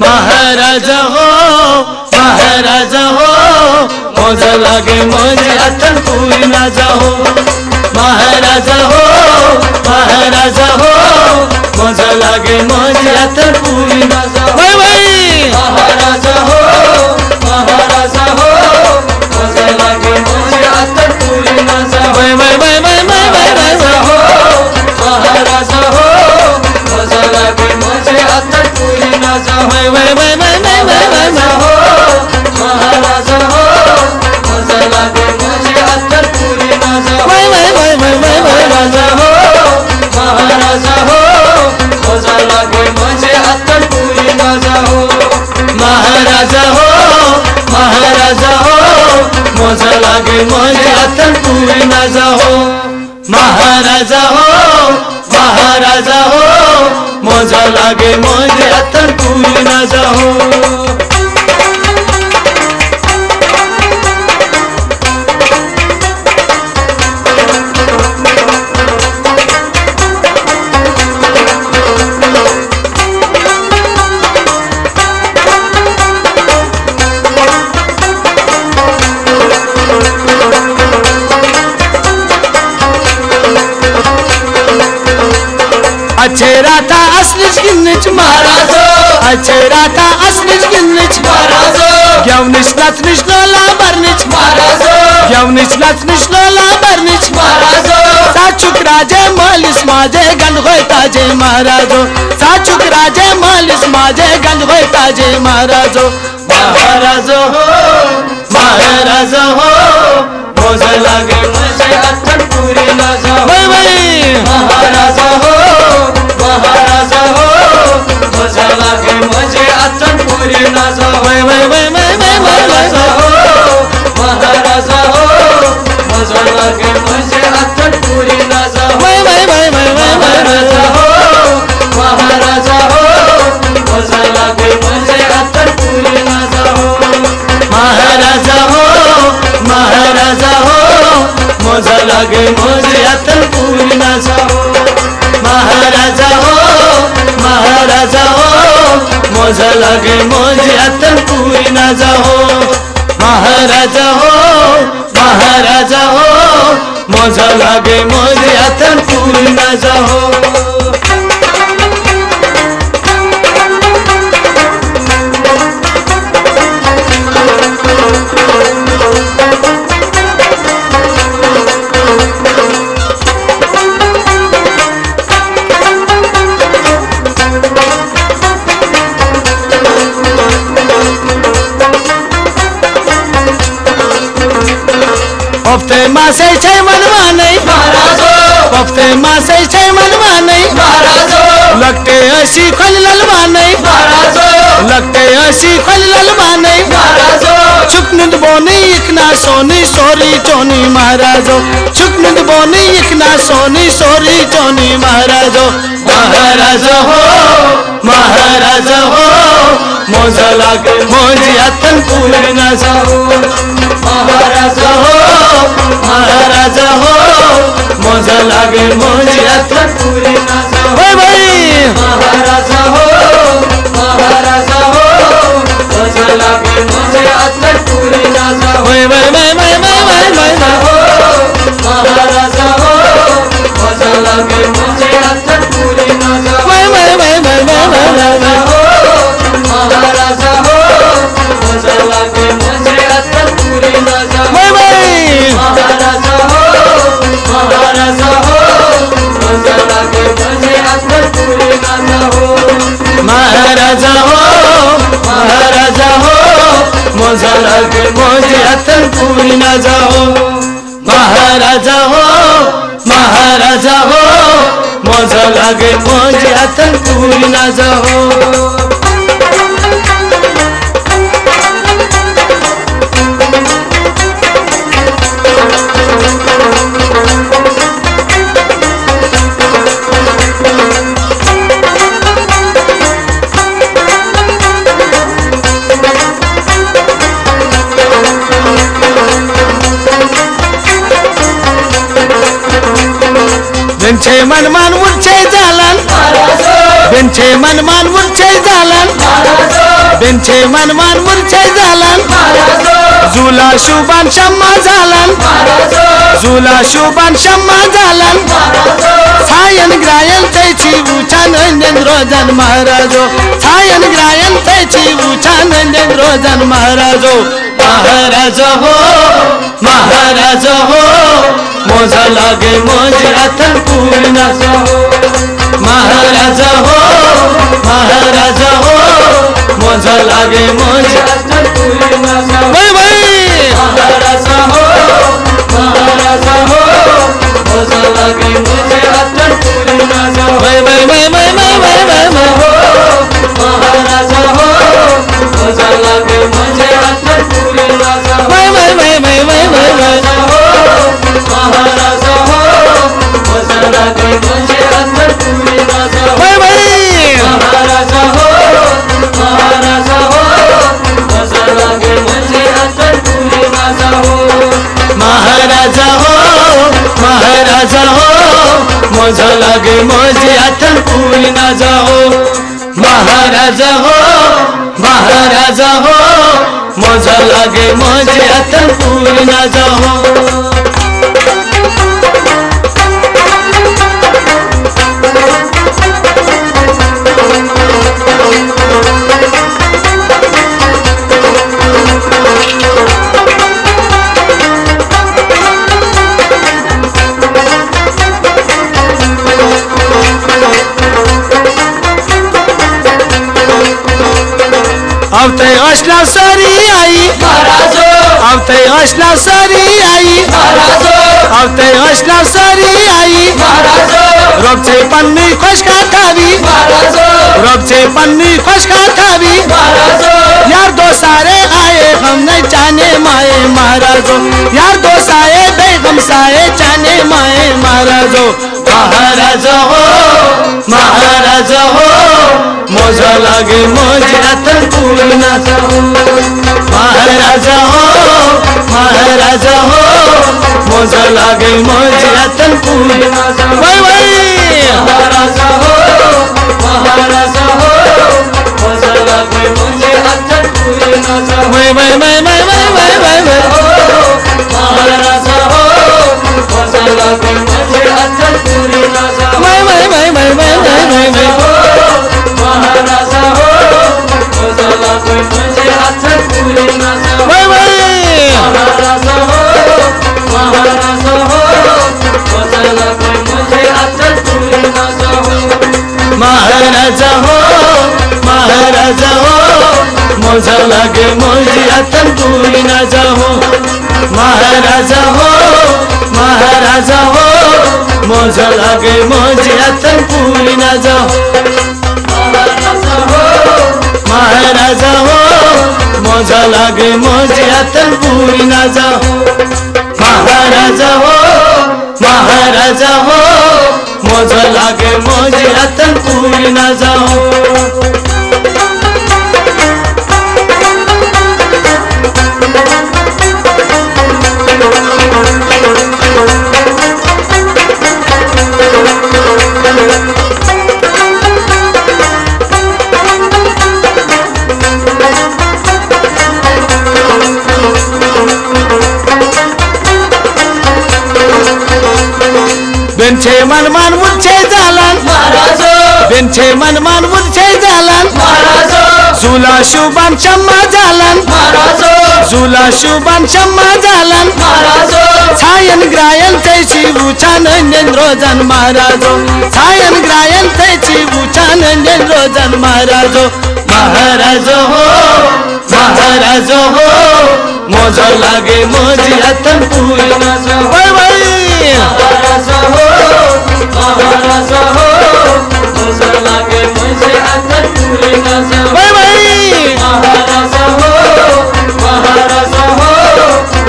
महाराजा हो मजा लागे मजे अतन पूरी ना जाओ महाराजा हो मजा लागे मजे अतन पूरी ना जाओ भाई भाई महाराजा हो मजा लागे मजे अतन पूरी ना जाओ भाई भाई भाई भाई महाराजा हो मजा लागे मजे अतन पूरी ना जाओ भाई भाई भाई भाई महाराजा हो मजा लागे मजे अतन पूरी ना जाओ भाई भाई भाई भाई महाराजा हो मजा लागे मजे अतन पूरी ना जाओ महाराजा हो मजा लागे मजे अतन पूरी ना जाओ महाराजा हो मजा लागे मजे अतन पूरी ना जाओ अच्छे राता असलिच गिन्निच महाराजो अच्छे राता असलिच गिन्निच महाराजो ग्यावनिच नाचनिच लोला बरनिच महाराजो ग्यावनिच नाचनिच लोला बरनिच महाराजो साचुक राजे मालिस माजे गंध होय ताजे महाराजो साचुक राजे मालिस माजे गंध होय ताजे महाराजो महाराजो हो मजा लागे मजे अतन पूरी ना जाओ भाई भाई महाराजा हो मजा लागे मजे अतन पूरी ना जाओ भाई भाई भाई महाराजा हो मजा लागे मजे अतन पूरी ना जाओ भाई भाई भाई महाराजा हो मजा लागे मजे अतन पूरी ना जाओ महाराजा हो मजा लागे मजे अतन पूरी ना जाओ महाराजा हो मजा लागे मजे अतन पूरी ना जाओ महाराजा हो मजा लागे मजे अतन पूरी ना जाओ हफ्ते मासे छै मनवा नहीं महाराजो हफ्ते मासे छै मनवा नहीं महाराजो लगते ऐसी खोल ललवा नहीं महाराजो लगते ऐसी खोल ललवा नहीं महाराजो चुकनुद बोनी इकना सोनी सोरी चोनी महाराजो चुकनुद बोनी इकना सोनी सोरी चोनी महाराजो महाराजा हो मजा लागे मजे अतन पूरी ना जाओ महाराजा हो मजा लागे मजे अतन पूरी ना जाओ भाई भाई महाराजा हो मजा लागे मजे अतन पूरी ना जाओ भाई भाई महाराजा हो मजा लागे मजे अतन पूरी ना जाओ भाई भाई महाराजा हो मजा लागे मजे अतन पूरी ना जाओ भाई भाई महाराजा हो मजा लागे मजे अतन पूरी ना जाओ महाराजा हो मजा लागे मजे अतन पूरी ना जाओ महाराजा हो मजा लागे मजे अतन पूरी ना जाओ बेंचे मनमान मुर्चे जालन बेंचे मनमान मुर्चे जालन बेंचे मनमान मुरछे झालन झुला शुभान शम्मा झालन झुला शुभान शम्मा झालन छायन ग्रायन तैची उचान रोजन महाराजो छायन ग्रायन तैची उचान रोजन महाराजो महाराज हो मोजा लागे मोजे अथन पूर्ण महाराज हो मोजा लागे मोजे अथन पूर्ण भाई भाई महाराज हो मोजा लागे मोजे अथन पूर्ण भाई भाई भाई भाई भाई भाई महाराज हो मोजा लागे मोजे अथन पूर्ण भाई भाई भाई भाई भाई महाराज हो मोजा लागे मोजे अथन पूर्ण भाई भाई महाराज हो मोजा लागे मोजे अथन पूर्ण महाराज हो मोजा लागे मोजे अथन पूर्ण जाओ महाराज हो मोजा लागे मोजे अथन पूर्ण जाओ अब ते असला सरी आई महाराजो अब ते असला सरी आई महाराजो अब ते असला सरी आई महाराजो रोबचे पन्नी खुशका खावी महाराजो रोबचे पन्नी खुशका खावी महाराजो यार दो सारे आए हम नहीं जाने माए महाराजो यार दो साए बेगम साए जाने माए महाराजो महाराज हो मोजा लागे मोजे अथन पूर्ण महाराज हो मोजा लागे मोजे अथन पूर्ण भाई भाई महाराज हो मोजा लागे मोजे अथन पूर्ण भाई भाई भाई भाई भाई भाई महाराज हो मोजा लागे मोजे अथन पूर्ण भाई भाई भाई भाई भाई भाई महाराज हो मोजा लागे मोजे अथन पूर्ण भाई भाई महाराज हो मोजा लागे मोजे अथन पूर्ण महाराज हो मोजा लागे मोजे अथन पूर्ण जाओ महाराज हो मोजा लागे मोजे अथन पूर्ण जाओ महाराज हो मोजा लागे मोजे अथन पूर्ण जाओ महाराज हो मोजा लागे मोजे अथन पूर्ण जाओ बेंचे मनमान मुरछे झालन महाराजो बेंचे मनमान मुरछे झालन महाराजो झुला शुभान शम्मा झालन महाराजो झुला शुभान शम्मा झालन महाराजो छायन ग्रायन तैची उचान रोजन महाराजो छायन ग्रायन तैची उचान रोजन महाराजो महाराजो हो मोजा लागे मोजे अथन पूर्ण भाई भाई महाराज हो मोजा लागे मोजे अथन पूर्ण भाई भाई महाराज हो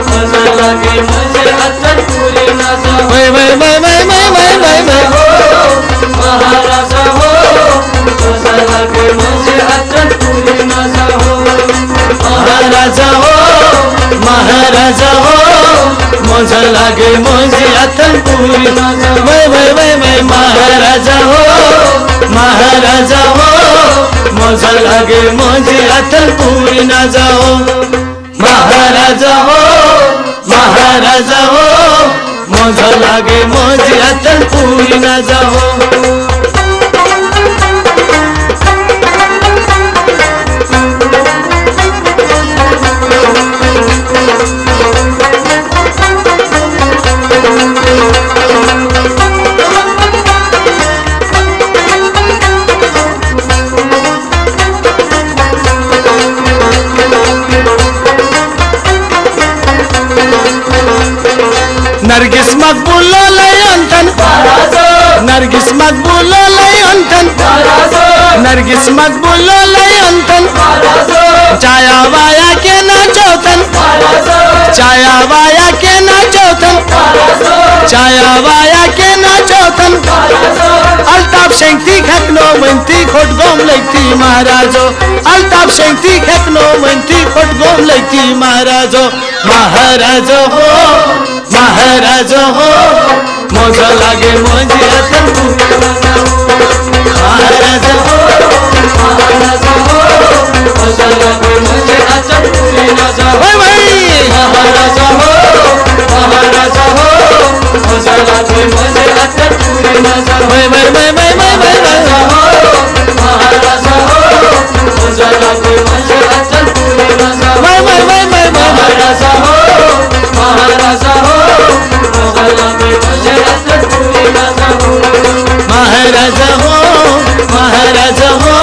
मोजा लागे मोजे अथन पूर्ण भाई भाई भाई भाई भाई भाई भाई महाराज हो मोजा लागे मोजे अथन पूर्ण महाराज हो मोजा लागे मोजे अथन पूर्ण भाई भाई भाई भाई महाराज हो महाराजा हो मजा लागे माझी अतल पुरी ना जाओ महाराजा हो मजा लागे माझी अतल पुरी ना जाओ नरगिस मकबूल लयंतन नरगिस मकबूल लयंतन नरगिस मकबूल लयंतन चाया वाया के ना चौतन चाया वाया के ना चौतन चाया वाया के ना चौतन अल्ताफ शेंगती खकनो मंती खोट गोम लगती महाराजो अल्ताफ शेंगती खकनो मंती खोट गोम लगती महाराजो महाराजो हो मजा लागे माझी अतल महाराजा हो मजा लागे माझी अतल पुरी ना जाओ महाराजा हो मजा लागे माझी अतल पुरी ना जाओ महाराजा हो मजा लागे माझी अतल पुरी ना जाओ महाराजा हो महाराजा हो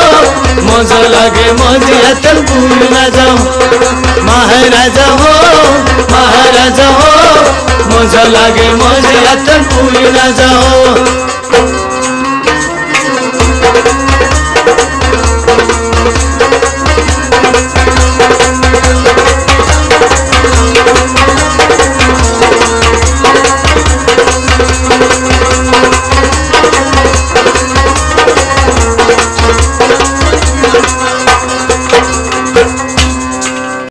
मजा लागे माझी अतल पुरी ना जाओ महाराजा हो मजा लागे माझी अतल पुरी ना जाओ